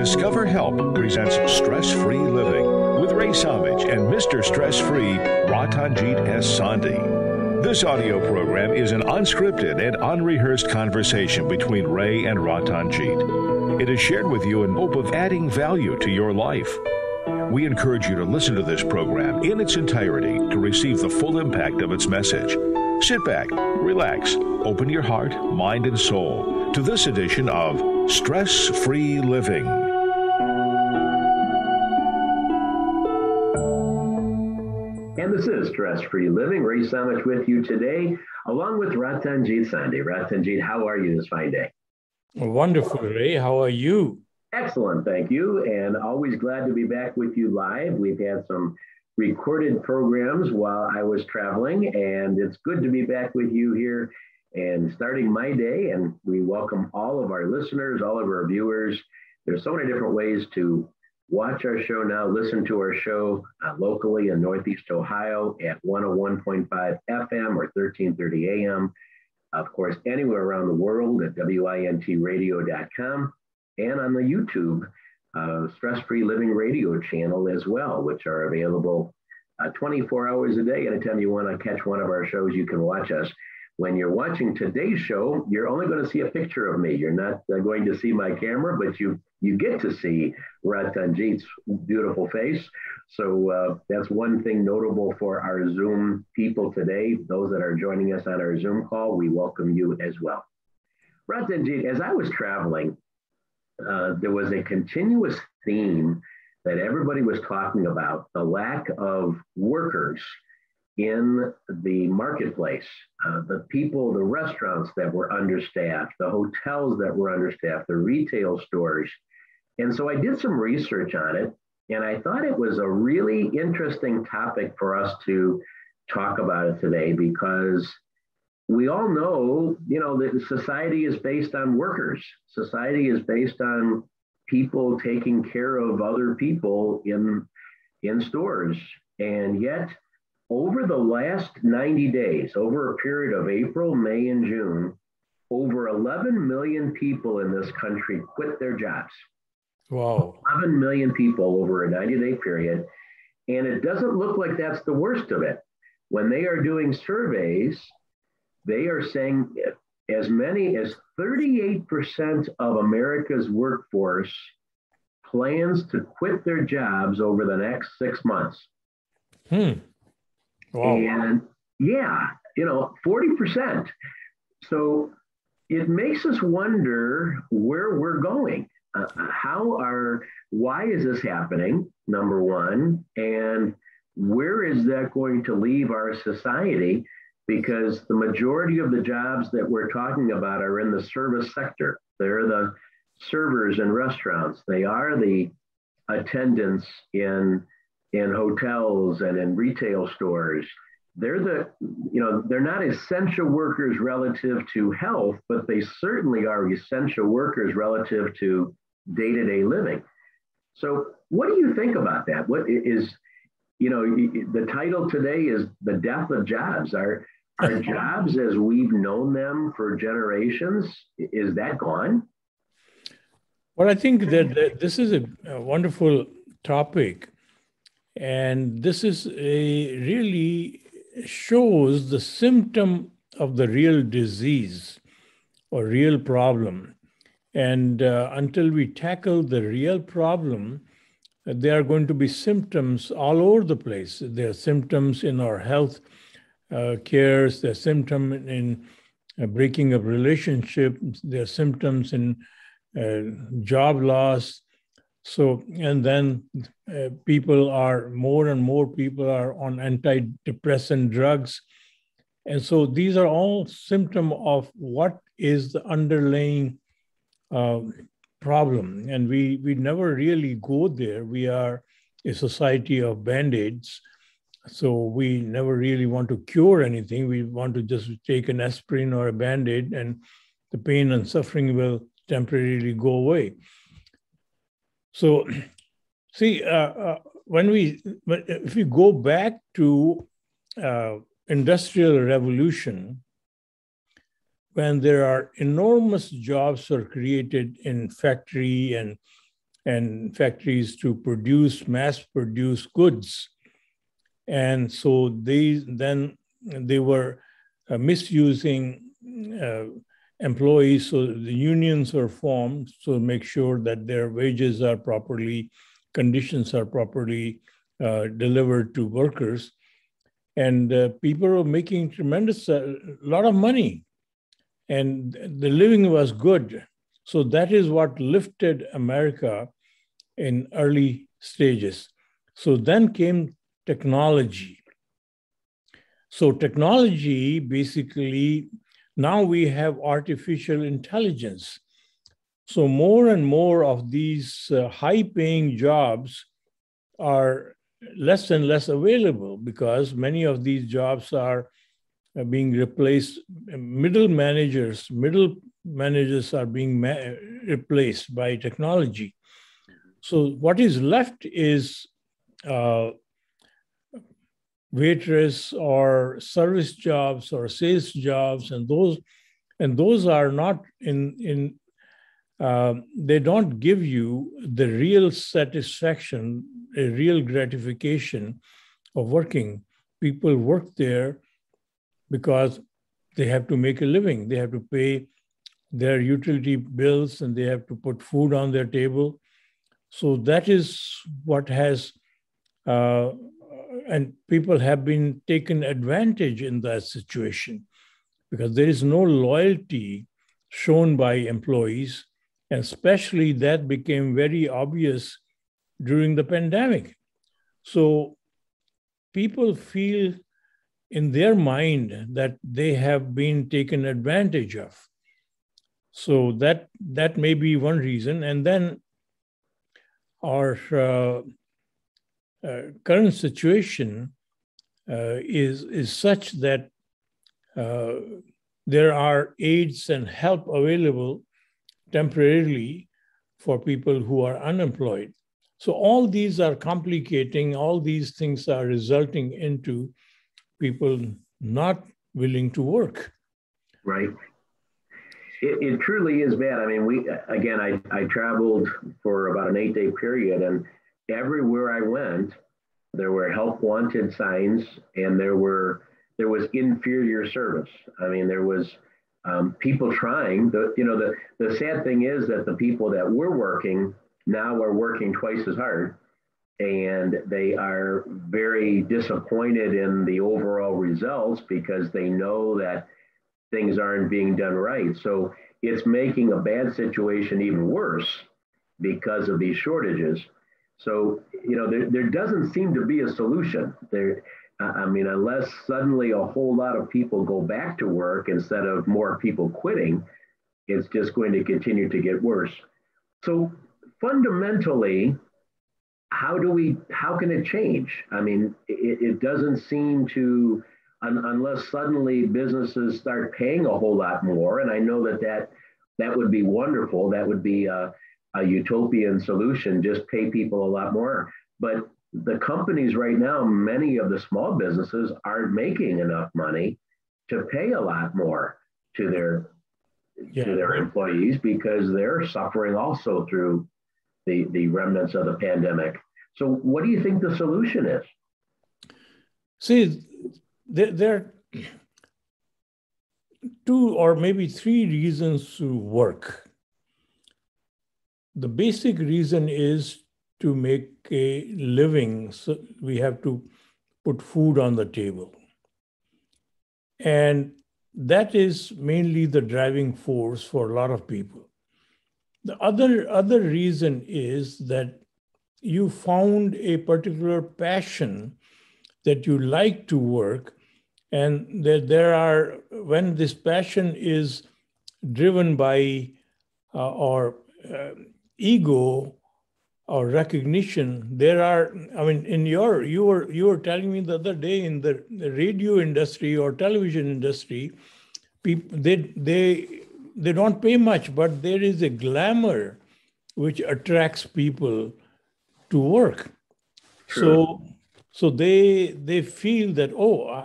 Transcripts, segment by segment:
Discover Help presents Stress-Free Living with Ray Samich and Mr. Stress-Free, Ratanjit S. Sandhi. This audio program is an unscripted and unrehearsed conversation between Ray and Ratanjit. It is shared with you in hope of adding value to your life. We encourage you to listen to this program in its entirety to receive the full impact of its message. Sit back, relax, open your heart, mind, and soul to this edition of Stress-Free Living. And this is Stress-Free Living. Ray Samich with you today, along with Ratanjit Sandhi. Ratanjit, how are you this fine day? Wonderful, Ray. How are you? Excellent, thank you. And always glad to be back with you live. We've had some recorded programs while I was traveling, and it's good to be back with you here and starting my day. And we welcome all of our listeners, all of our viewers. There's so many different ways to watch our show now, listen to our show locally in Northeast Ohio at 101.5 FM or 1330 AM. Of course, anywhere around the world at wintradio.com and on the YouTube Stress-Free Living Radio channel as well, which are available 24 hours a day. Anytime you want to catch one of our shows, you can watch us. When you're watching today's show, you're only going to see a picture of me. You're not going to see my camera, but you get to see Ratanjit's beautiful face. So that's one thing notable for our Zoom people today. Those that are joining us on our Zoom call, we welcome you as well. Ratanjit, as I was traveling, there was a continuous theme that everybody was talking about, the lack of workers in the marketplace, the people, the restaurants that were understaffed, the hotels that were understaffed, the retail stores. And so I did some research on it, and I thought it was a really interesting topic for us to talk about it today, because we all know, that society is based on workers. Society is based on people taking care of other people in stores. And yet, over the last 90 days, over a period of April, May, and June, over 11 million people in this country quit their jobs. Wow. 11 million people over a 90-day period. And it doesn't look like that's the worst of it. When they are doing surveys, they are saying as many as 38% of America's workforce plans to quit their jobs over the next 6 months. Wow. And 40%. So it makes us wonder where we're going. Why is this happening, number one? And where is that going to leave our society? Because the majority of the jobs that we're talking about are in the service sector. They're the servers in restaurants. They are the attendants in hotels and in retail stores. They're not essential workers relative to health, but they certainly are essential workers relative to day-to-day living. So what do you think about that? What is, the title today is The Death of Jobs. Are jobs as we've known them for generations, is that gone? Well, I think that this is a wonderful topic. And this is really shows the symptom of the real disease or real problem. And until we tackle the real problem, there are going to be symptoms all over the place. There are symptoms in our health cares, there are symptoms in breaking of relationships, there are symptoms in job loss. So, and then more and more people are on antidepressant drugs. And so these are all symptoms of what is the underlying problem. And we never really go there. We are a society of Band-Aids. So we never really want to cure anything. We want to just take an aspirin or a Band-Aid and the pain and suffering will temporarily go away. So, see, if we go back to Industrial Revolution, when there are enormous jobs are created in factory and and factories to mass produce goods. And so they were misusing employees, so the unions are formed to make sure that their wages are properly, conditions are properly delivered to workers. And people were making tremendous, lot of money, and the living was good. So that is what lifted America in early stages. So then came technology. So technology, basically, now we have artificial intelligence. So more and more of these high-paying jobs are less and less available because many of these jobs are being replaced. Middle managers are being replaced by technology. So what is left is waitress or service jobs or sales jobs, and those are not they don't give you the real satisfaction, a real gratification of working. People work there because they have to make a living. They have to pay their utility bills and they have to put food on their table. So that is what has, and people have been taken advantage in that situation because there is no loyalty shown by employees. And especially that became very obvious during the pandemic. So people feel in their mind that they have been taken advantage of. So that may be one reason. And then our current situation is such that there are aids and help available temporarily for people who are unemployed. So all these are complicating, all these things are resulting into people not willing to work. Right. It truly is bad. I mean, I traveled for about an 8-day period, and everywhere I went, there were help wanted signs, and there was inferior service. I mean, there was people trying. The sad thing is that the people that were working now are working twice as hard, and they are very disappointed in the overall results because they know that things aren't being done right. So it's making a bad situation even worse because of these shortages. So, there doesn't seem to be a solution there. Unless suddenly a whole lot of people go back to work instead of more people quitting, it's just going to continue to get worse. So fundamentally, how can it change? I mean, it doesn't seem to, unless suddenly businesses start paying a whole lot more. And I know that would be wonderful. That would be a utopian solution, just pay people a lot more. But the companies right now, many of the small businesses aren't making enough money to pay a lot more to their employees because they're suffering also through the remnants of the pandemic. So what do you think the solution is? See, there are 2 or maybe 3 reasons to work. The basic reason is to make a living, so we have to put food on the table. And that is mainly the driving force for a lot of people. The other reason is that you found a particular passion that you like to work, and that when this passion is driven by ego or recognition, you were telling me the other day in the radio industry or television industry, people they don't pay much, but there is a glamour which attracts people to work. True. So they feel that,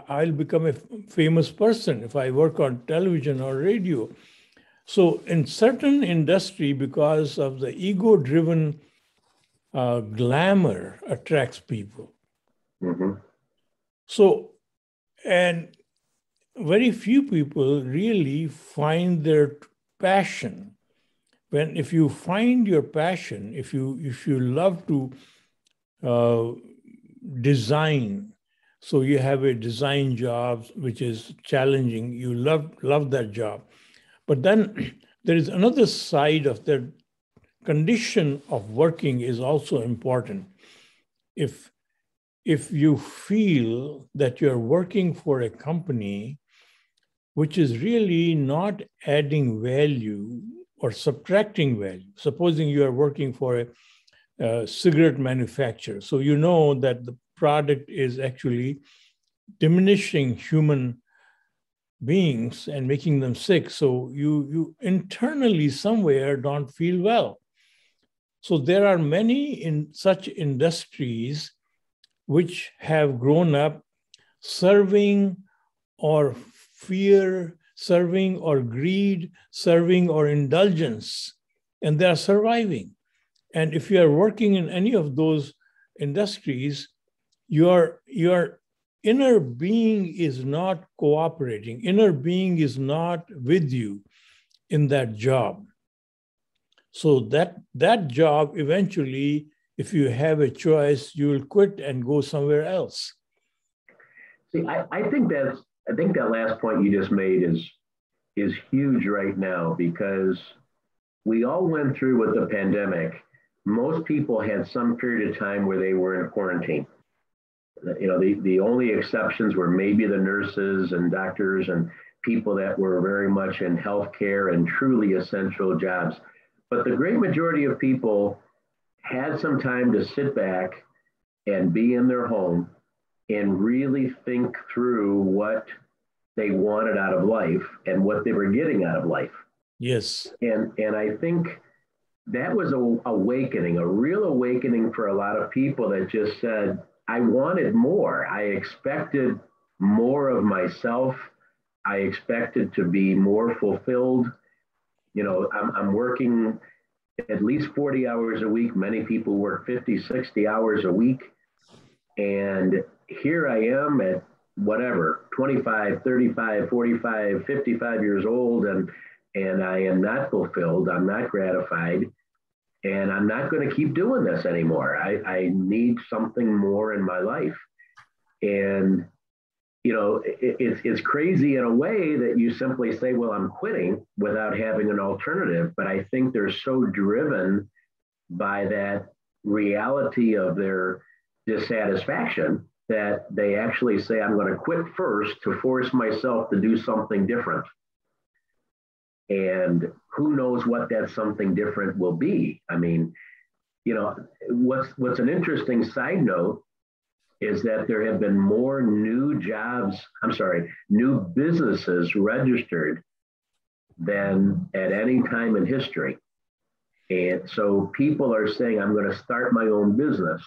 I'll become a famous person if I work on television or radio. So in certain industry, because of the ego-driven glamour attracts people. Mm-hmm. So, and very few people really find their passion. If you find your passion, if you love to design, so you have a design job which is challenging, you love that job. But then there is another side of the condition of working is also important. If you feel that you're working for a company which is really not adding value or subtracting value, supposing you are working for a cigarette manufacturer, so you know that the product is actually diminishing human beings and making them sick, so you internally somewhere don't feel well. So there are many in such industries which have grown up serving or fear, serving or greed, serving or indulgence, and they are surviving. And if you are working in any of those industries, your inner being is not cooperating. Inner being is not with you in that job. So that job eventually, if you have a choice, you will quit and go somewhere else. See, I think that last point you just made is huge right now, because we all went through with the pandemic. Most people had some period of time where they were in quarantine. You know, the only exceptions were maybe the nurses and doctors and people that were very much in healthcare and truly essential jobs. But the great majority of people had some time to sit back and be in their home and really think through what they wanted out of life and what they were getting out of life. Yes. And I think that was a awakening, a real awakening for a lot of people that just said, I wanted more. I expected more of myself. I expected to be more fulfilled. You know, I'm working at least 40 hours a week. Many people work 50, 60 hours a week. And here I am at whatever, 25, 35, 45, 55 years old, and I am not fulfilled. I'm not gratified. And I'm not going to keep doing this anymore. I need something more in my life. And, you know, it's crazy in a way that you simply say, well, I'm quitting without having an alternative. But I think they're so driven by that reality of their dissatisfaction that they actually say, I'm going to quit first to force myself to do something different. And who knows what that something different will be. I mean, you know, what's an interesting side note is that there have been more new businesses registered than at any time in history. And so people are saying, I'm going to start my own business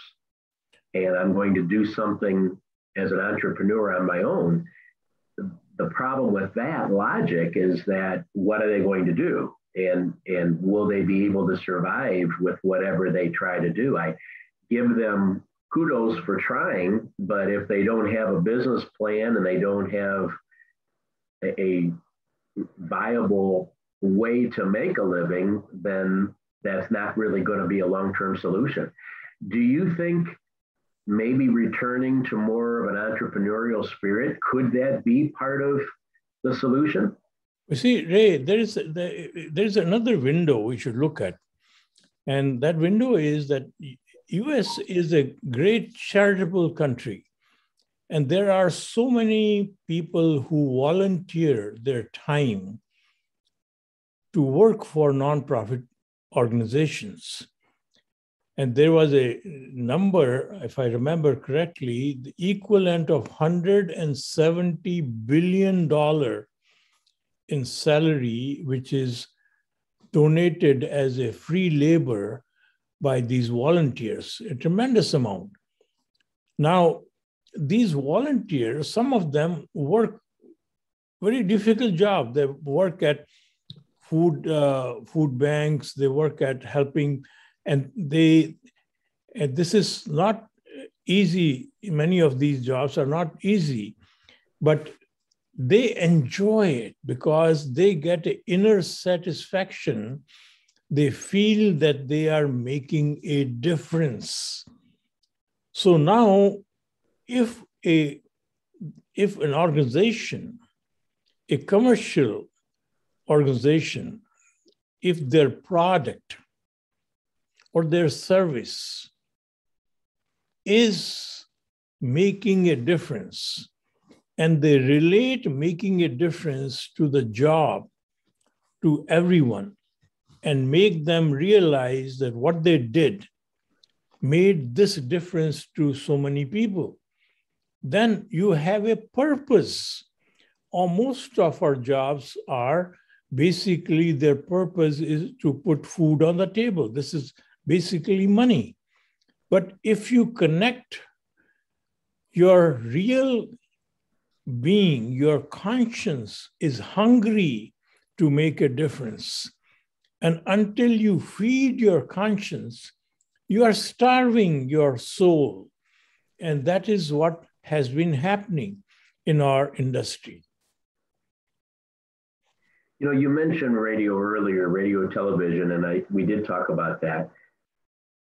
and I'm going to do something as an entrepreneur on my own. The problem with that logic is that what are they going to do? And will they be able to survive with whatever they try to do? I give them kudos for trying, but if they don't have a business plan and they don't have a viable way to make a living, then that's not really going to be a long-term solution. Do you think maybe returning to more of an entrepreneurial spirit, could that be part of the solution? You see, Ray, there's another window we should look at. And that window is that US is a great charitable country. And there are so many people who volunteer their time to work for nonprofit organizations. And there was a number, if I remember correctly, the equivalent of $170 billion in salary, which is donated as a free labor by these volunteers, a tremendous amount. Now, these volunteers, some of them work very difficult job. They work at food banks, they work at helping, and they And this is not easy. Many of these jobs are not easy, but they enjoy it because they get an inner satisfaction. They feel that they are making a difference. So now, if an organization, a commercial organization, if their product or their service is making a difference, and they relate making a difference to the job, to everyone, and make them realize that what they did made this difference to so many people, then you have a purpose. Or most of our jobs are basically, their purpose is to put food on the table. This is basically money. But if you connect your real being, your conscience is hungry to make a difference. And until you feed your conscience, you are starving your soul. And that is what has been happening in our industry. You know, you mentioned radio earlier, radio, television, and we did talk about that.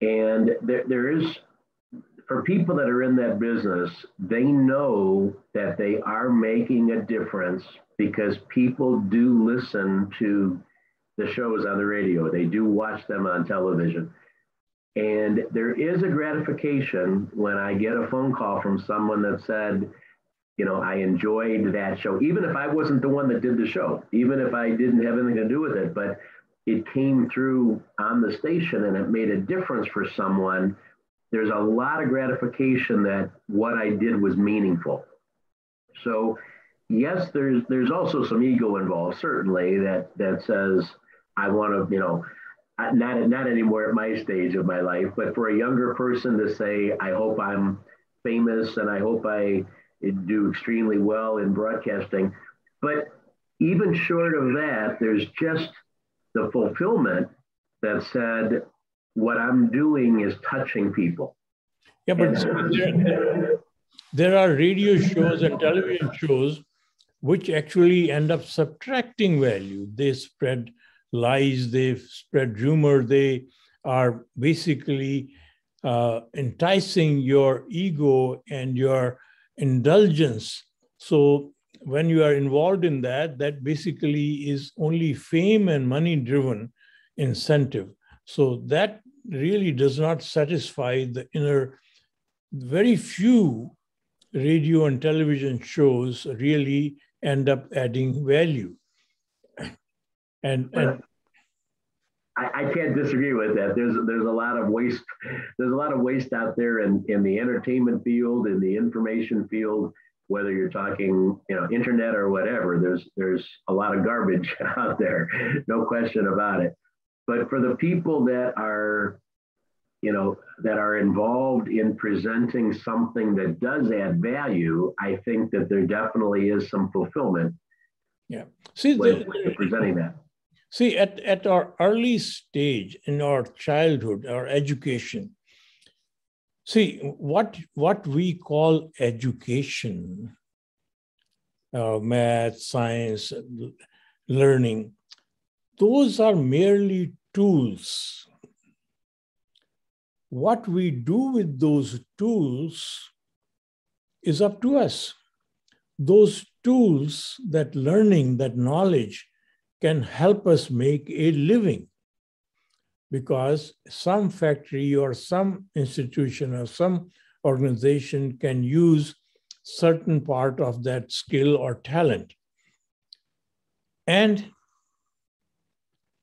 And there is, for people that are in that business, they know that they are making a difference because people do listen to the shows on the radio. They do watch them on television. And there is a gratification when I get a phone call from someone that said, you know, I enjoyed that show, even if I wasn't the one that did the show, even if I didn't have anything to do with it, but it came through on the station and it made a difference for someone. There's a lot of gratification that what I did was meaningful. So yes, there's also some ego involved, certainly, that says, I want to, you know, not anymore at my stage of my life, but for a younger person to say, I hope I'm famous and I hope I do extremely well in broadcasting. But even short of that, there's just the fulfillment that said, what I'm doing is touching people. Yeah, but there are radio shows and television shows which actually end up subtracting value. They spread lies, they spread rumor, they are basically enticing your ego and your indulgence. So when you are involved in that, that basically is only fame and money-driven incentive. So that really does not satisfy the inner. Very few radio and television shows really end up adding value. And I can't disagree with that. There's a lot of waste. There's a lot of waste out there in the entertainment field, in the information field, whether you're talking, you know, internet or whatever. There's a lot of garbage out there, no question about it. But for the people that are, you know, that are involved in presenting something that does add value, I think that there definitely is some fulfillment. Yeah. See, when presenting that. See, at our early stage in our childhood, our education, see, what we call education, math, science, learning, those are merely tools. What we do with those tools is up to us. Those tools, that learning, that knowledge, can help us make a living, because some factory or some institution or some organization can use certain part of that skill or talent. And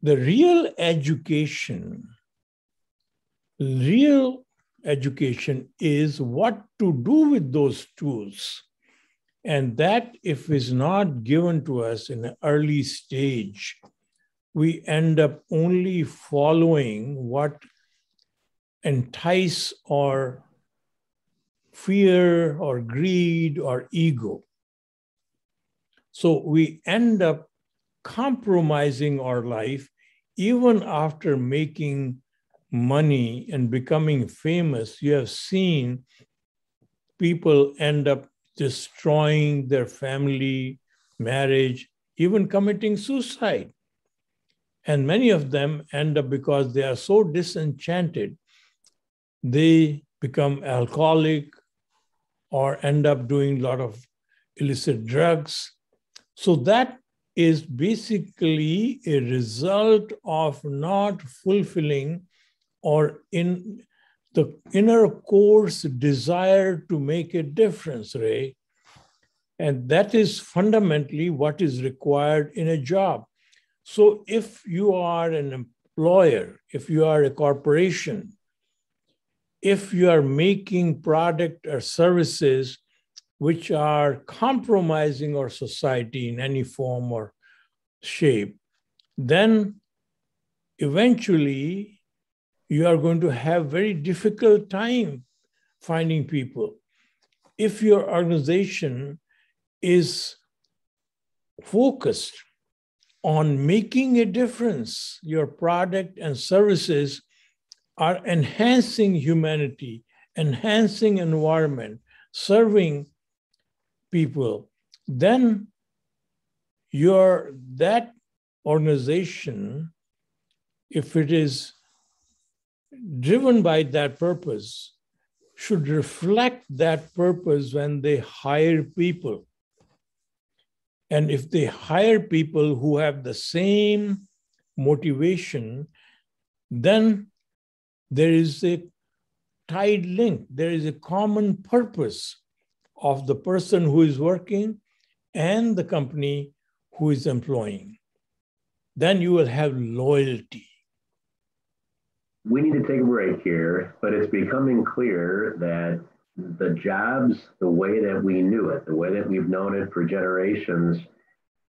the real education is what to do with those tools. And that, if is not given to us in an early stage, we end up only following what entice or fear or greed or ego. So we end up compromising our life even after making money and becoming famous, you have seen people end up destroying their family, marriage, even committing suicide. And many of them end up, because they are so disenchanted, they become alcoholic or end up doing a lot of illicit drugs. So that is basically a result of not fulfilling or in the inner core's desire to make a difference, Ray. And that is fundamentally what is required in a job. So if you are an employer, if you are a corporation, if you are making product or services which are compromising our society in any form or shape, then eventually you are going to have very difficult time finding people. If your organization is focused on making a difference, your product and services are enhancing humanity, enhancing environment, serving people, then that organization, if it is driven by that purpose, should reflect that purpose when they hire people. And if they hire people who have the same motivation, then there is a tied link. There is a common purpose of the person who is working and the company who is employing. Then you will have loyalty. We need to take a break here, but it's becoming clear that the jobs, the way that we knew it, the way that we've known it for generations,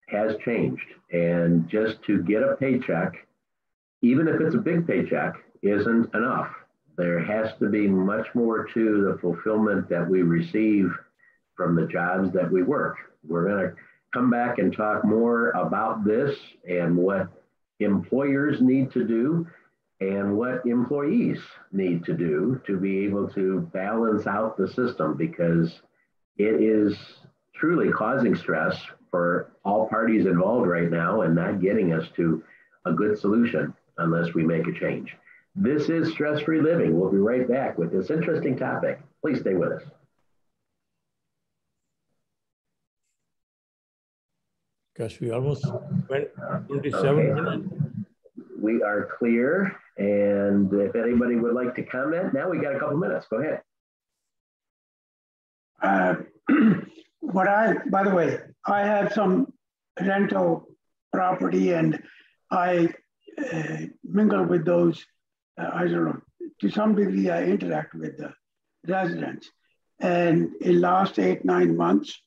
has changed. And just to get a paycheck, even if it's a big paycheck, isn't enough. There has to be much more to the fulfillment that we receive from the jobs that we work. We're going to come back and talk more about this and what employers need to do and what employees need to do to be able to balance out the system, because it is truly causing stress for all parties involved right now and not getting us to a good solution unless we make a change. This is Stress-Free Living. We'll be right back with this interesting topic. Please stay with us. Gosh, we almost went 27 minutes. We are clear. And if anybody would like to comment, now we got a couple minutes. Go ahead. By the way, I have some rental property and I mingle with those. I don't know, to some degree I interact with the residents. And in last 8-9 months,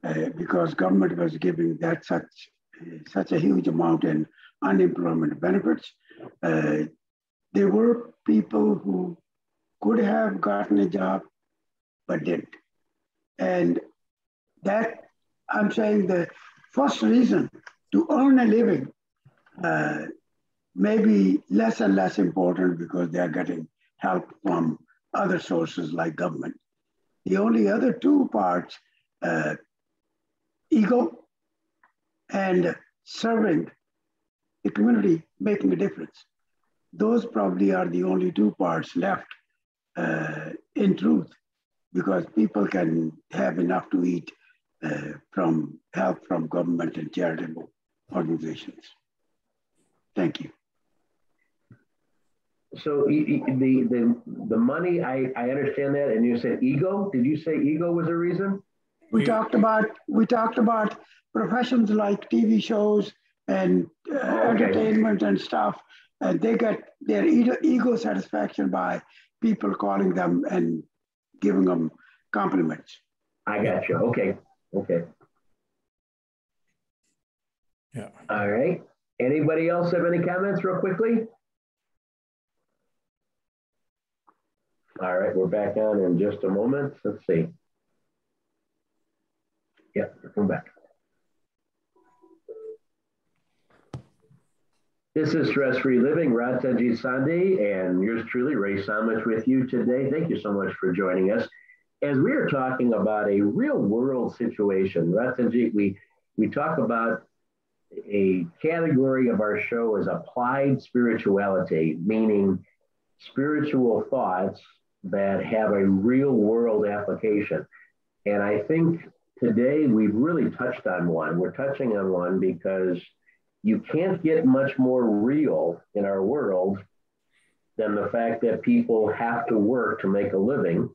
because government was giving that such a huge amount in unemployment benefits, there were people who could have gotten a job, but didn't. And that, I'm saying the first reason to earn a living may be less and less important because they are getting help from other sources like government. The only other two parts, ego and serving the community, making a difference. Those probably are the only two parts left in truth, because people can have enough to eat from help from government and charitable organizations. Thank you. So the money, I understand that, and you said ego. Did you say ego was a reason? We talked about professions like TV shows and entertainment and stuff, and they get their ego satisfaction by people calling them and giving them compliments. I got you. Okay. Yeah. All right. Anybody else have any comments real quickly? All right, we're back on in just a moment. Let's see. Yeah, come back. This is Stress Free Living, Ratanjit and yours truly, Ray Samich, with you today. Thank you so much for joining us. As we are talking about a real world situation, Ratanjit, we talk about a category of our show as applied spirituality, meaning spiritual thoughts that have a real world application. And I think today we've really touched on one. We're touching on one because you can't get much more real in our world than the fact that people have to work to make a living.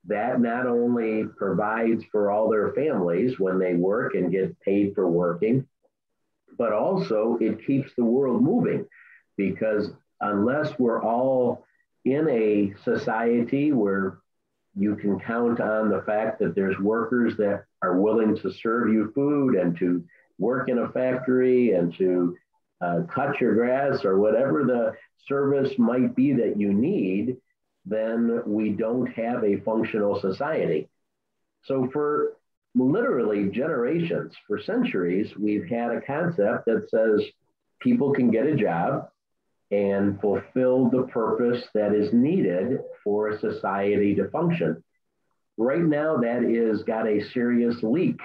That not only provides for all their families when they work and get paid for working, but also it keeps the world moving, because unless we're all in a society where you can count on the fact that there's workers that are willing to serve you food and to work in a factory and to cut your grass or whatever the service might be that you need, then we don't have a functional society. So for literally generations, for centuries, we've had a concept that says people can get a job and fulfill the purpose that is needed for a society to function. Right now, that is got a serious leak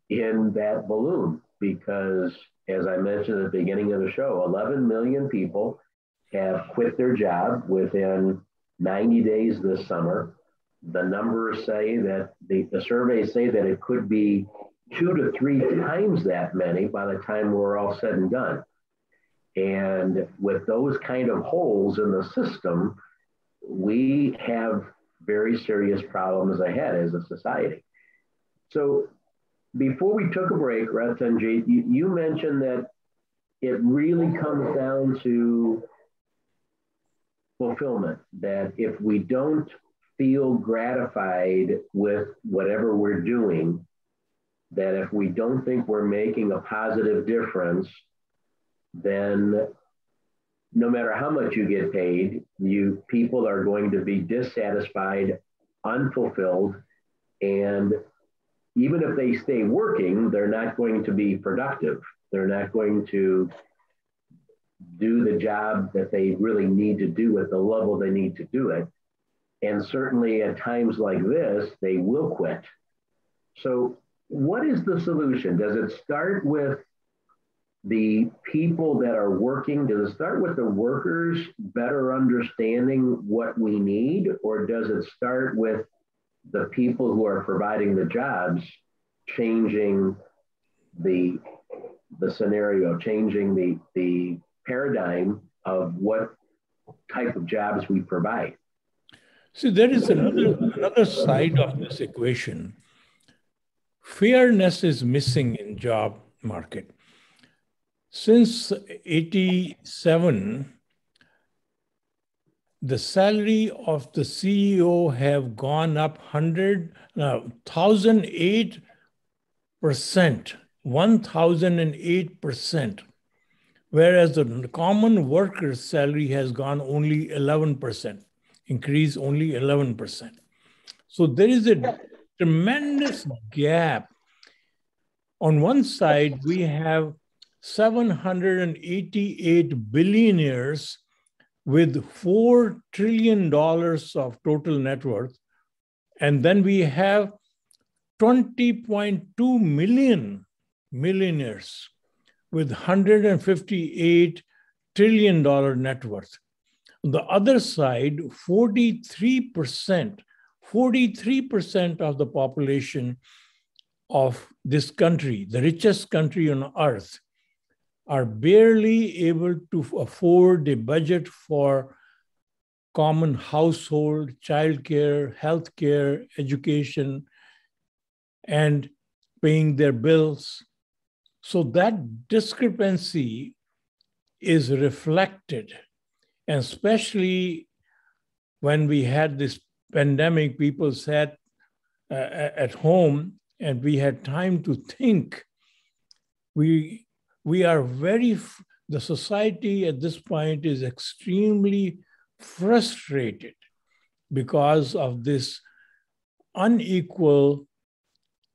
in that balloon, because as I mentioned at the beginning of the show, 11 million people have quit their job within 90 days this summer. The numbers say that the surveys say that it could be 2 to 3 times that many by the time we're all said and done. And with those kind of holes in the system, we have very serious problems ahead as a society. So before we took a break, Ratanjit, you mentioned that it really comes down to fulfillment, that if we don't feel gratified with whatever we're doing, that if we don't think we're making a positive difference, then no matter how much you get paid, people are going to be dissatisfied, unfulfilled, and even if they stay working, they're not going to be productive. They're not going to do the job that they really need to do at the level they need to do it. And certainly at times like this, they will quit. So what is the solution? Does it start with the people that are working? Does it start with the workers better understanding what we need? Or does it start with the people who are providing the jobs changing the scenario, changing the paradigm of what type of jobs we provide? See, there is another side of this equation. Fairness is missing in job market. Since 87, the salary of the CEO have gone up 1,008%, 1,008%, whereas the common worker's salary has gone only 11%, increased only 11%. So there is a tremendous gap. On one side, we have 788 billionaires with $4 trillion of total net worth. And then we have 20.2 million millionaires with $158 trillion net worth. On the other side, 43% of the population of this country, the richest country on earth, are barely able to afford a budget for common household, childcare, healthcare, education, and paying their bills. So that discrepancy is reflected, and especially when we had this pandemic, people sat at home and we had time to think. The society at this point is extremely frustrated because of this unequal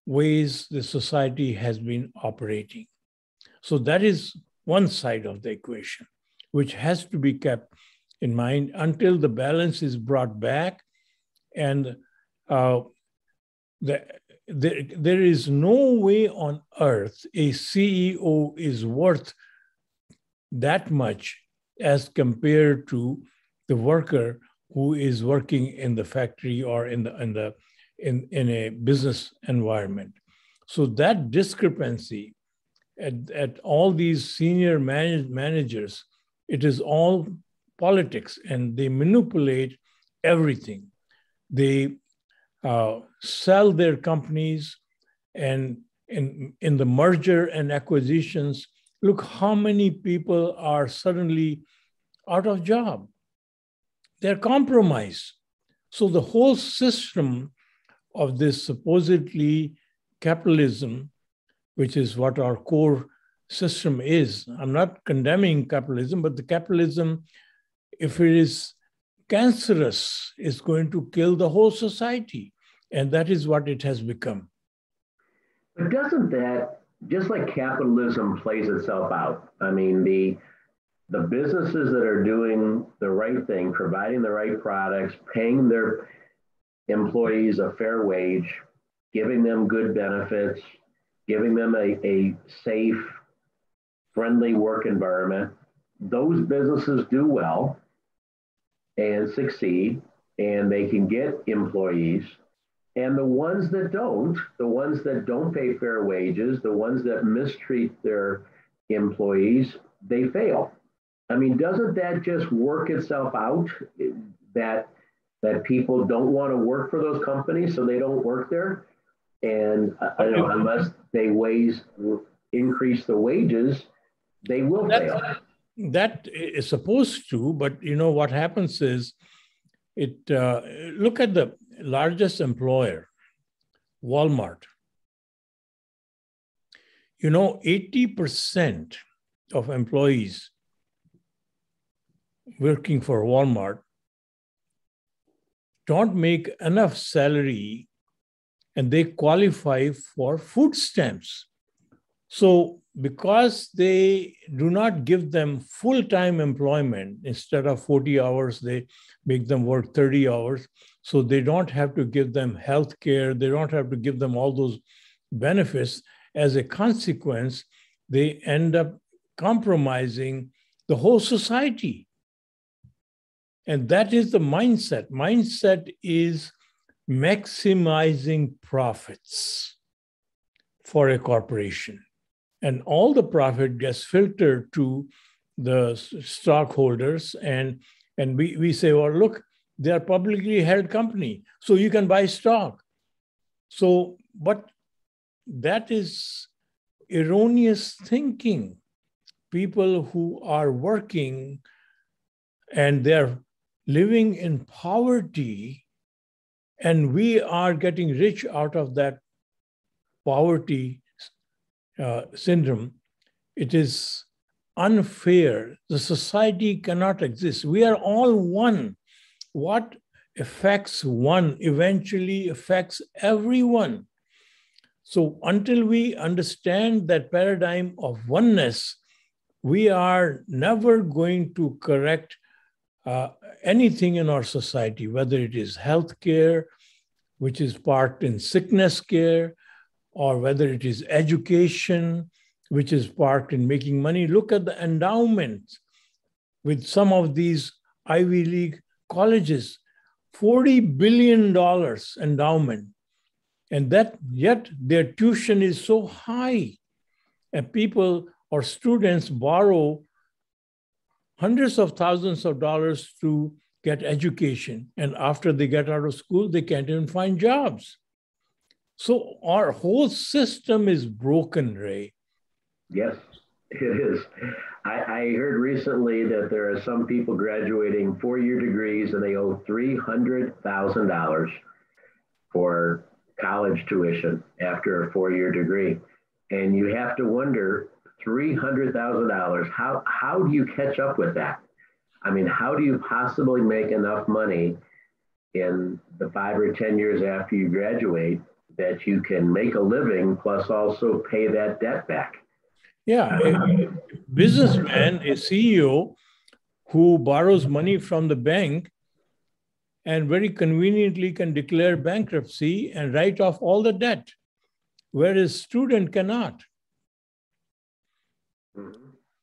ways the society has been operating. So that is one side of the equation, which has to be kept in mind until the balance is brought back. And there is no way on earth a CEO is worth that much as compared to the worker who is working in the factory or in a business environment. So that discrepancy at all these senior managers, it is all politics, and they manipulate everything. They sell their companies, and in the merger and acquisitions, look how many people are suddenly out of job. They're compromised. So the whole system of this supposedly capitalism, which is what our core system is. I'm not condemning capitalism, but the capitalism, if it is cancerous, is going to kill the whole society. And that is what it has become. But doesn't that, just like capitalism plays itself out, I mean, the businesses that are doing the right thing, providing the right products, paying their employees a fair wage, giving them good benefits, giving them a safe, friendly work environment, those businesses do well and succeed, and they can get employees. And the ones that don't pay fair wages, the ones that mistreat their employees, they fail. I mean, doesn't that just work itself out, that people don't want to work for those companies, so they don't work there? And unless they increase the wages, they will fail. That is supposed to, but what happens is, look at the largest employer, Walmart. 80% of employees working for Walmart don't make enough salary, and they qualify for food stamps. So because they do not give them full-time employment, instead of 40 hours, they make them work 30 hours. So they don't have to give them health care. They don't have to give them all those benefits. As a consequence, they end up compromising the whole society. And that is the mindset. Mindset is maximizing profits for a corporation. And all the profit gets filtered to the stockholders. And we say, well, look, they're a publicly held company, so you can buy stock. So, but that is erroneous thinking. People who are working and they're living in poverty, and we are getting rich out of that poverty syndrome, it is unfair. The society cannot exist. We are all one. What affects one eventually affects everyone. So until we understand that paradigm of oneness, we are never going to correct anything in our society, whether it is healthcare, which is parked in sickness care, or whether it is education, which is parked in making money. Look at the endowments with some of these Ivy League colleges, $40 billion endowment. And that yet their tuition is so high. And people or students borrow hundreds of thousands of dollars to get education. And after they get out of school, they can't even find jobs. So our whole system is broken, Ray. Yes, it is. I heard recently that there are some people graduating 4-year degrees and they owe $300,000 for college tuition after a 4-year degree. And you have to wonder, $300,000, how do you catch up with that? I mean, how do you possibly make enough money in the 5 or 10 years after you graduate that you can make a living plus also pay that debt back? Yeah, a businessman, a CEO who borrows money from the bank and very conveniently can declare bankruptcy and write off all the debt, whereas student cannot.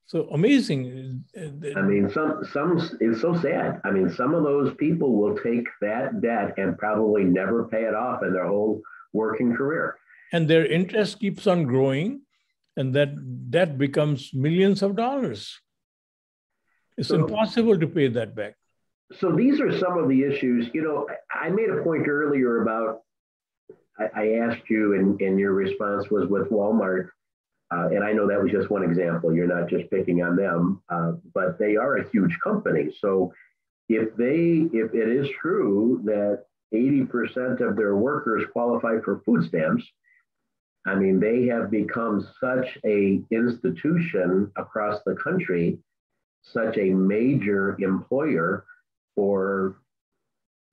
So amazing. I mean, some it's so sad. I mean, some of those people will take that debt and probably never pay it off in their whole working career. And their interest keeps on growing, and that debt becomes millions of dollars. It's impossible to pay that back. So these are some of the issues. You know, I made a point earlier about, I asked you, and your response was with Walmart. And I know that was just one example. You're not just picking on them, but they are a huge company. So if it is true that 80% of their workers qualify for food stamps, I mean, they have become such a institution across the country, such a major employer for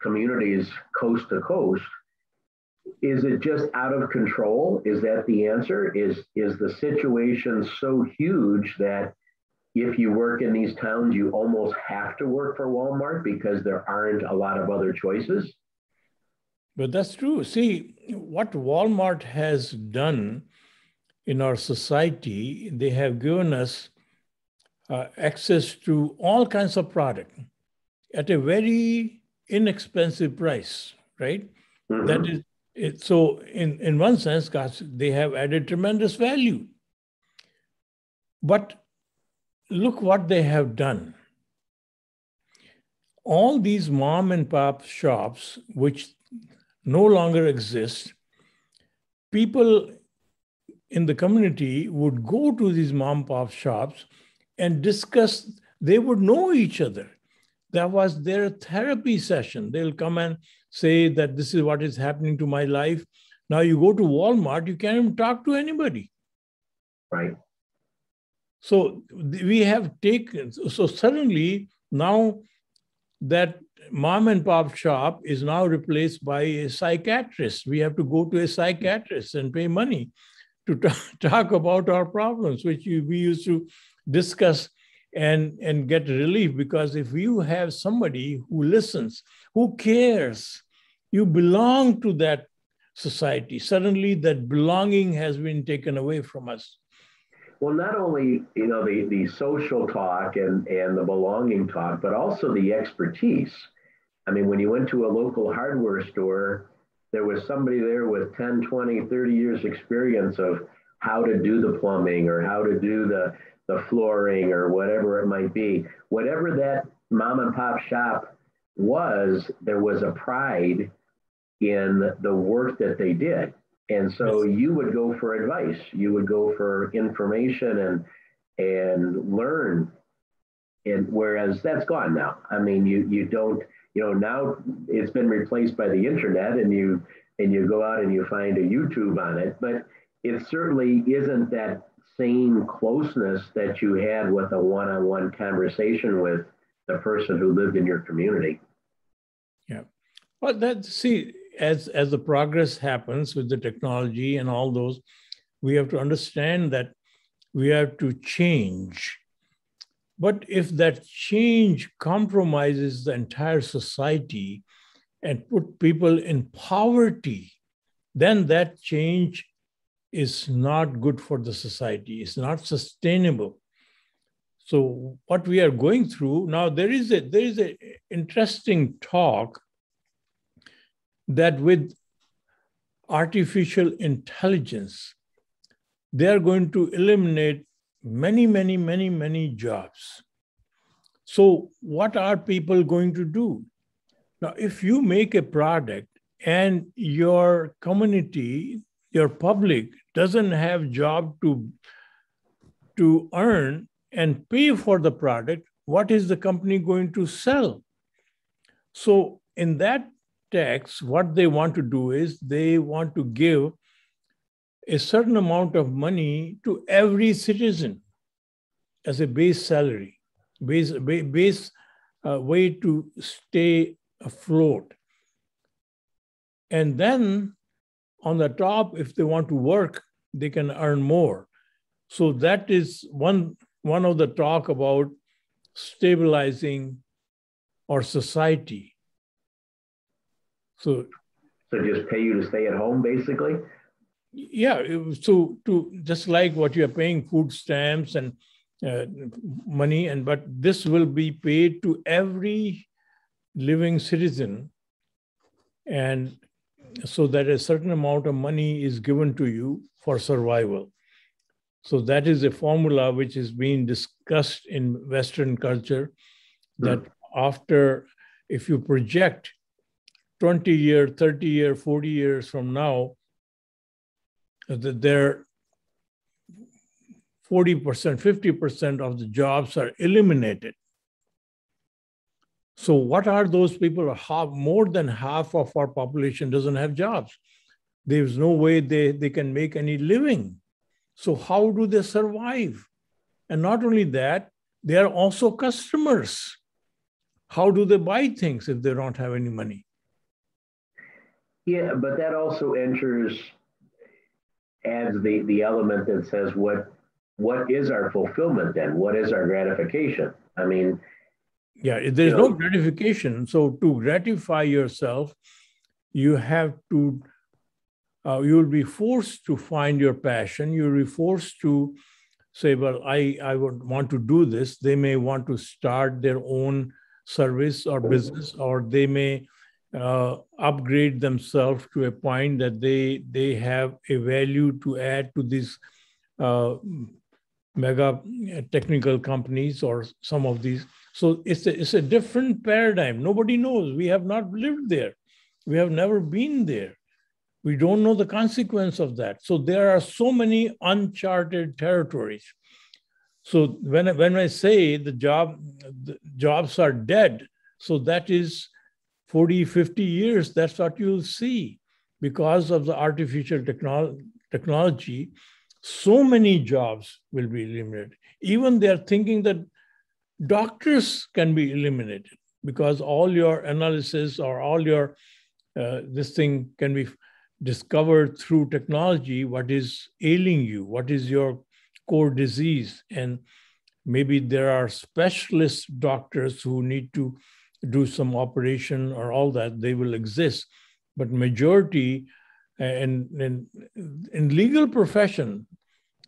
communities coast to coast. Is it just out of control? Is that the answer? Is the situation so huge that if you work in these towns, you almost have to work for Walmart because there aren't a lot of other choices? But that's true. See, what Walmart has done in our society, they have given us access to all kinds of product at a very inexpensive price, right? Mm-hmm. That is it. So in one sense, gosh, they have added tremendous value. But look what they have done. All these mom and pop shops, which no longer exist, people in the community would go to these mom and pop shops and discuss. They would know each other. That was their therapy session. They'll come and say that this is what is happening to my life. Now you go to Walmart, you can't even talk to anybody. Right. So we have taken, so suddenly now that mom and pop shop is now replaced by a psychiatrist. We have to go to a psychiatrist and pay money to talk about our problems, which we used to discuss and get relief. Because if you have somebody who listens, who cares, you belong to that society. Suddenly that belonging has been taken away from us. Well, not only, you know, the social talk and the belonging talk, but also the expertise. I mean, when you went to a local hardware store, there was somebody there with 10, 20, 30 years experience of how to do the plumbing or how to do the flooring or whatever it might be. Whatever that mom and pop shop was, there was a pride in the work that they did. And so you would go for advice, you would go for information and learn. And whereas that's gone now. I mean, you don't, you know, now it's been replaced by the internet and you go out and you find a YouTube on it, but it certainly isn't that same closeness that you had with a one-on-one conversation with the person who lived in your community. Yeah. Well, as the progress happens with the technology and all those, we have to understand that we have to change. But if that change compromises the entire society and put people in poverty, then that change is not good for the society. It's not sustainable. So what we are going through now, there is a interesting talk that with artificial intelligence, they are going to eliminate many jobs. So what are people going to do? Now, if you make a product and your community, your public doesn't have job to earn and pay for the product, what is the company going to sell? So in that text, what they want to do is they want to give a certain amount of money to every citizen as a base salary, base way to stay afloat. And then on the top, if they want to work, they can earn more. So that is one of the talk about stabilizing our society. So just pay you to stay at home, basically? Yeah, so to just like what you're paying food stamps and money, but this will be paid to every living citizen, and so that a certain amount of money is given to you for survival. So that is a formula which is being discussed in Western culture, that after, if you project 20 years, 30 years, 40 years from now, that there 40%, 50% of the jobs are eliminated. So what are those people? More than half of our population doesn't have jobs. There's no way they can make any living. So how do they survive? And not only that, they are also customers. How do they buy things if they don't have any money? Yeah, but that also adds the element that says what is our fulfillment then? What is our gratification? I mean, yeah, there's no gratification. So to gratify yourself, you have to, you will be forced to find your passion. You'll be forced to say, well, I would want to do this. They may want to start their own service or business, or they may upgrade themselves to a point that they have a value to add to these mega technical companies or some of these. So it's a different paradigm. Nobody knows. We have not lived there. We have never been there. We don't know the consequence of that. So there are so many uncharted territories. So when I say the jobs are dead, so that is 40, 50 years, that's what you'll see. Because of the artificial technology, so many jobs will be eliminated. Even they're thinking that doctors can be eliminated because all your analysis or all your, this thing can be discovered through technology, what is ailing you, what is your core disease. And maybe there are specialist doctors who need to do some operation or all that, they will exist. But majority in legal profession.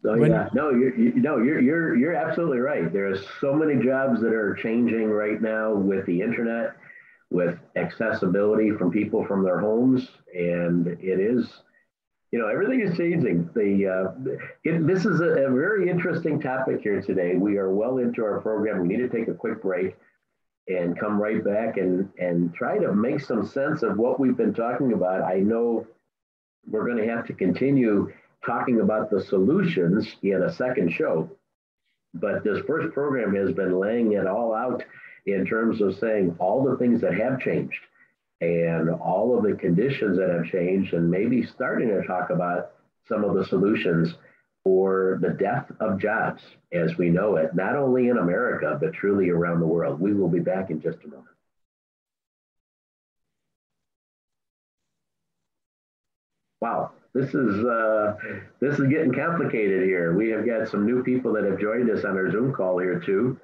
You're absolutely right. There are so many jobs that are changing right now with the internet, with accessibility from people from their homes, and it is, everything is changing. This is a very interesting topic here today. We are well into our program. We need to take a quick break and come right back and try to make some sense of what we've been talking about. I know we're going to have to continue talking about the solutions in a second show, but this first program has been laying it all out in terms of saying all the things that have changed and all of the conditions that have changed, and maybe starting to talk about some of the solutions for the death of jobs as we know it, not only in America, but truly around the world. We will be back in just a moment. Wow, this is getting complicated here. We have got some new people that have joined us on our Zoom call here too,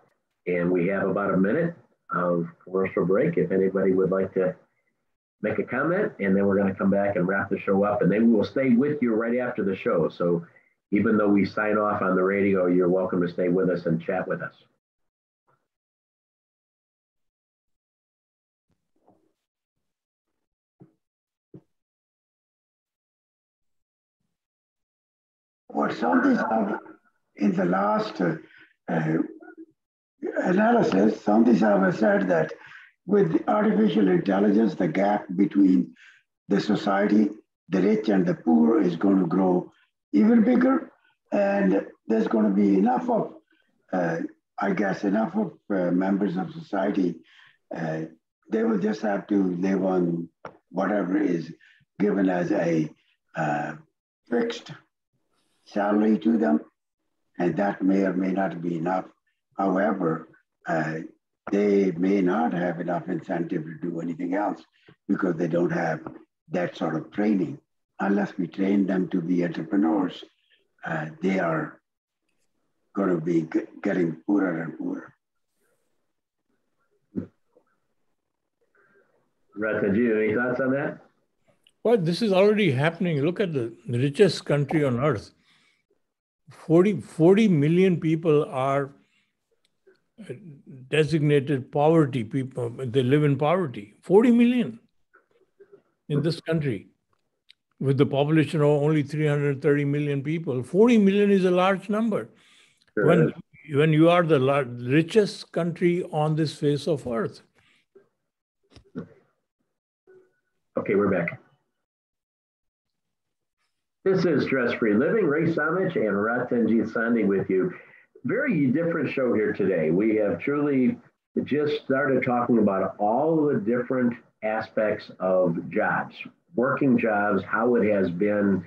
and we have about a minute of commercial break if anybody would like to make a comment, and then we're going to come back and wrap the show up, and then we will stay with you right after the show. So even though we sign off on the radio, you're welcome to stay with us and chat with us. What scientists have in the last analysis, scientists have said that with artificial intelligence, the gap between the society, the rich and the poor, is going to grow even bigger, and there's going to be enough of, members of society. They will just have to live on whatever is given as a fixed salary to them, and that may or may not be enough. However, they may not have enough incentive to do anything else because they don't have that sort of training. Unless we train them to be entrepreneurs, they are going to be getting poorer and poorer. Ratanjit, any thoughts on that? Well, this is already happening. Look at the richest country on earth. 40 million people are designated poverty people. They live in poverty. 40 million in this country with the population of only 330 million people. 40 million is a large number. Sure when you are the richest country on this face of earth. Okay, we're back. This is Stress Free Living. Ray Samich and Ratanjit Sandhi with you. Very different show here today. We have truly just started talking about all of the different aspects of jobs, working jobs, how it has been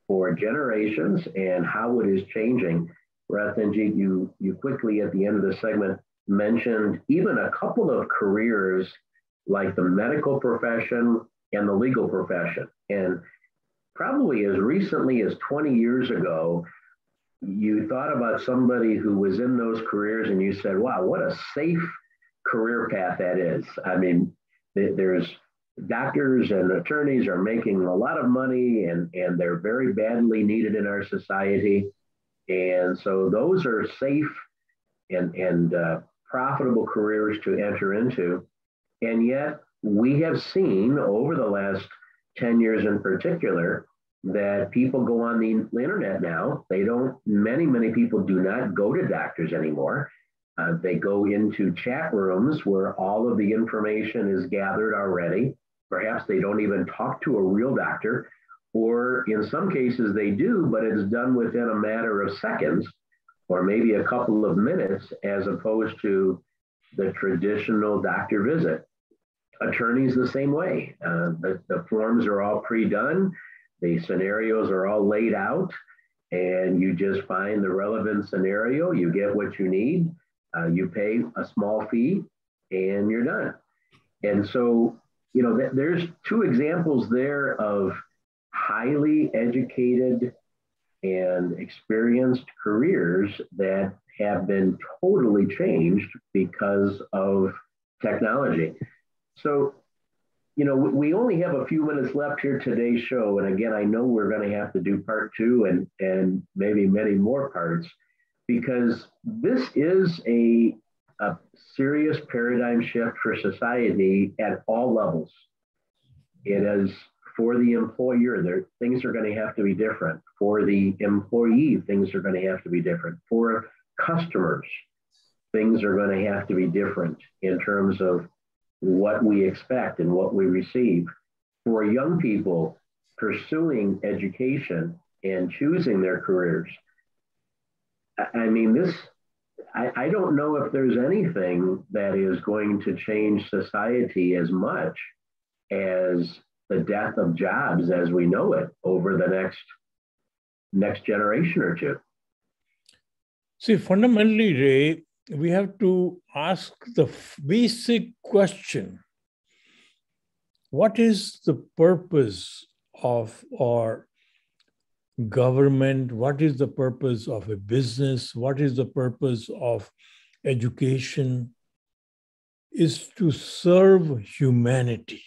for generations and how it is changing. Ratanjit, you quickly at the end of the segment mentioned even a couple of careers like the medical profession and the legal profession. And probably as recently as 20 years ago, you thought about somebody who was in those careers and you said, wow, what a safe career path that is. I mean, there's doctors and attorneys are making a lot of money and they're very badly needed in our society. And so those are safe and profitable careers to enter into. And yet we have seen over the last 10 years in particular that people go on the internet now. Many people do not go to doctors anymore. They go into chat rooms where all of the information is gathered already. Perhaps they don't even talk to a real doctor, or in some cases they do, but it's done within a matter of seconds or maybe a couple of minutes as opposed to the traditional doctor visit. Attorneys the same way. The forms are all pre-done. The scenarios are all laid out and you just find the relevant scenario. You get what you need. You pay a small fee and you're done. And so, there's two examples there of highly educated and experienced careers that have been totally changed because of technology. So, we only have a few minutes left here today's show. And again, I know we're going to have to do part 2 and maybe many more parts, because this is a serious paradigm shift for society at all levels. It is for the employer, things are going to have to be different. For the employee, things are going to have to be different. For customers, things are going to have to be different in terms of what we expect and what we receive. For young people pursuing education and choosing their careers, I mean, I don't know if there's anything that is going to change society as much as the death of jobs as we know it over the next generation or two. See, fundamentally, Ray, we have to ask the basic question: what is the purpose of our government? What is the purpose of a business? What is the purpose of education? Is to serve humanity.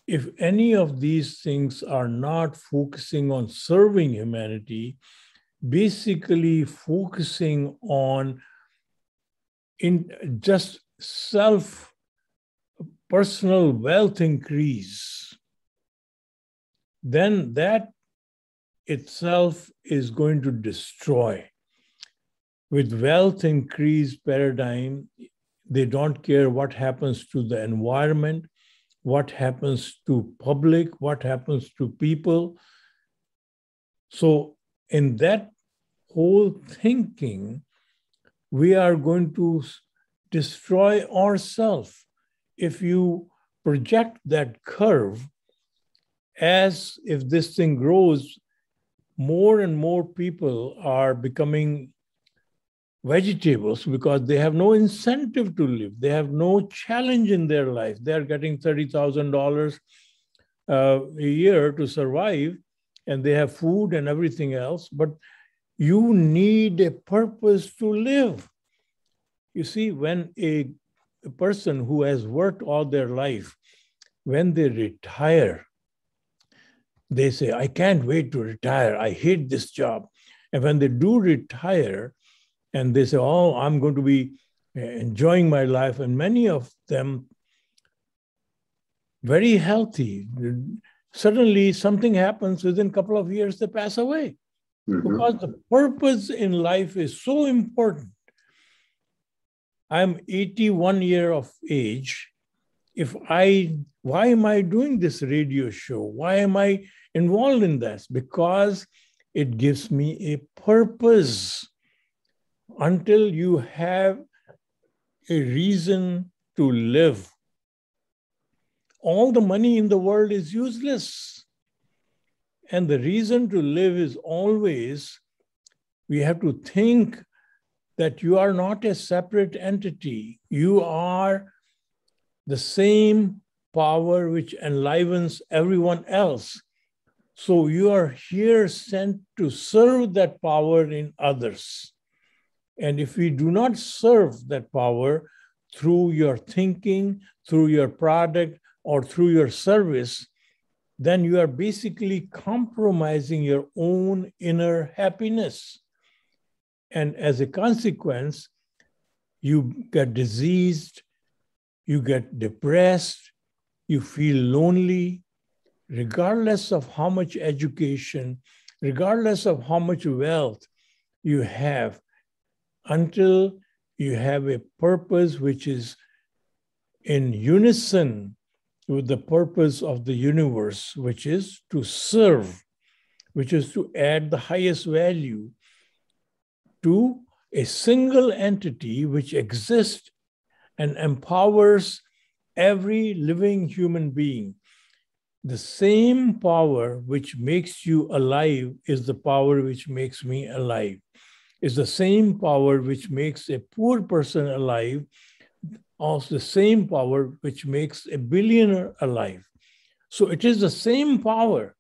If any of these things are not focusing on serving humanity, basically focusing on just personal wealth increase, then that itself is going to destroy. With wealth increase paradigm, they don't care what happens to the environment, what happens to public, what happens to people. So in that whole thinking, we are going to destroy ourselves. If you project that curve, as if this thing grows, more and more people are becoming vegetables because they have no incentive to live. They have no challenge in their life. They're getting $30,000 a year to survive, and they have food and everything else. But You need a purpose to live. You see, when a person who has worked all their life, when they retire, they say, I can't wait to retire. I hate this job. And when they do retire, and they say, oh, I'm going to be enjoying my life. And many of them, very healthy. Suddenly something happens, within a couple of years, they pass away. Because the purpose in life is so important. I'm 81 years of age. Why am I doing this radio show? Why am I involved in this? Because it gives me a purpose. Until you have a reason to live, all the money in the world is useless. And the reason to live is always, we have to think that you are not a separate entity. You are the same power which enlivens everyone else. So you are here sent to serve that power in others. And if we do not serve that power through your thinking, through your product, or through your service, then you are basically compromising your own inner happiness. And as a consequence, you get diseased, you get depressed, you feel lonely, regardless of how much education, regardless of how much wealth you have, until you have a purpose which is in unison with the purpose of the universe, which is to serve, which is to add the highest value to a single entity which exists and empowers every living human being. The same power which makes you alive is the power which makes me alive. Is the same power which makes a poor person alive, also the same power which makes a billionaire alive. So it is the same power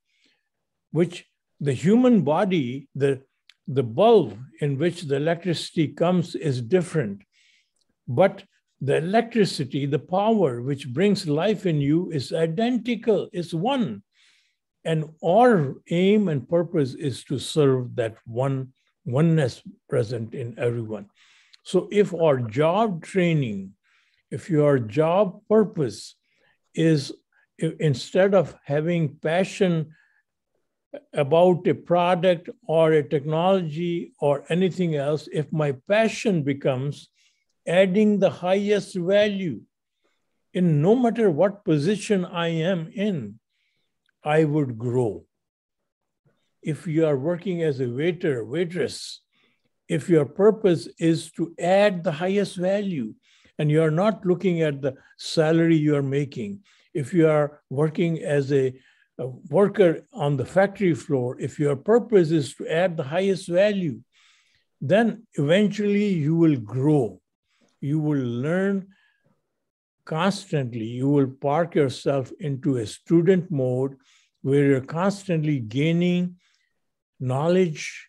which the human body, the bulb in which the electricity comes is different. But the electricity, the power which brings life in you is identical, is one. And our aim and purpose is to serve that oneness present in everyone. So if our job training, if your job purpose is, instead of having passion about a product or a technology or anything else, if my passion becomes adding the highest value in no matter what position I am in, I would grow. If you are working as a waiter, waitress, if your purpose is to add the highest value and you are not looking at the salary you are making, if you are working as a worker on the factory floor, if your purpose is to add the highest value, then eventually you will grow. You will learn constantly. You will park yourself into a student mode where you're constantly gaining knowledge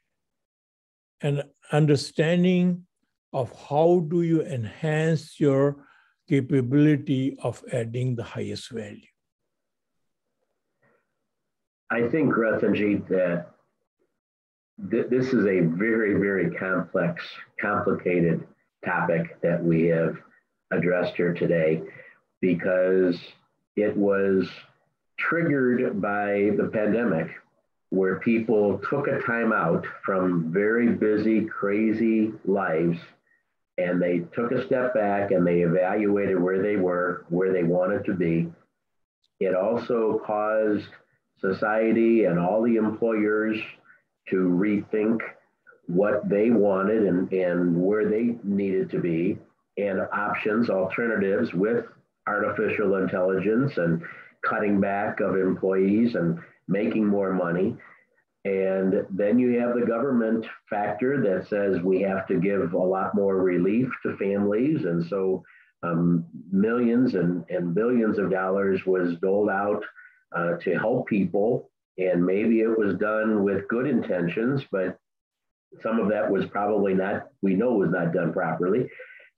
and understanding of how do you enhance your capability of adding the highest value. I think, Ratanjit, that this is a very, very complex, complicated topic that we have addressed here today, because it was triggered by the pandemic, where people took a time out from very busy, crazy lives, and they took a step back and they evaluated where they were, where they wanted to be. It also caused society and all the employers to rethink what they wanted and where they needed to be, and options, alternatives with artificial intelligence and cutting back of employees and making more money. And then you have the government factor that says we have to give a lot more relief to families. And so millions and billions of dollars was doled out to help people. And maybe it was done with good intentions, but Some of that was probably not, we know was not done properly.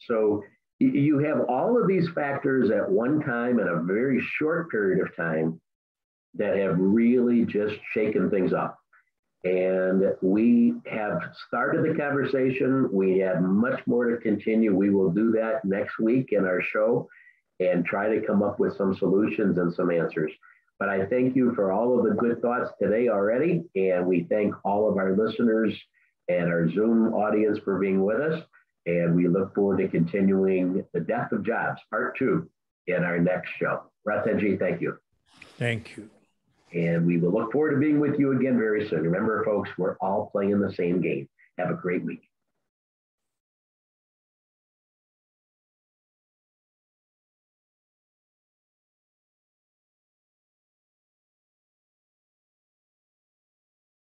So you have all of these factors at one time in a very short period of time that have really just shaken things up. And we have started the conversation. We have much more to continue. We will do that next week in our show and try to come up with some solutions and some answers. But I thank you for all of the good thoughts today already. And we thank all of our listeners and our Zoom audience for being with us. And we look forward to continuing The Death of Jobs, Part 2, in our next show. Ratanjit, thank you. Thank you. And we will look forward to being with you again very soon. Remember, folks, we're all playing the same game. Have a great week.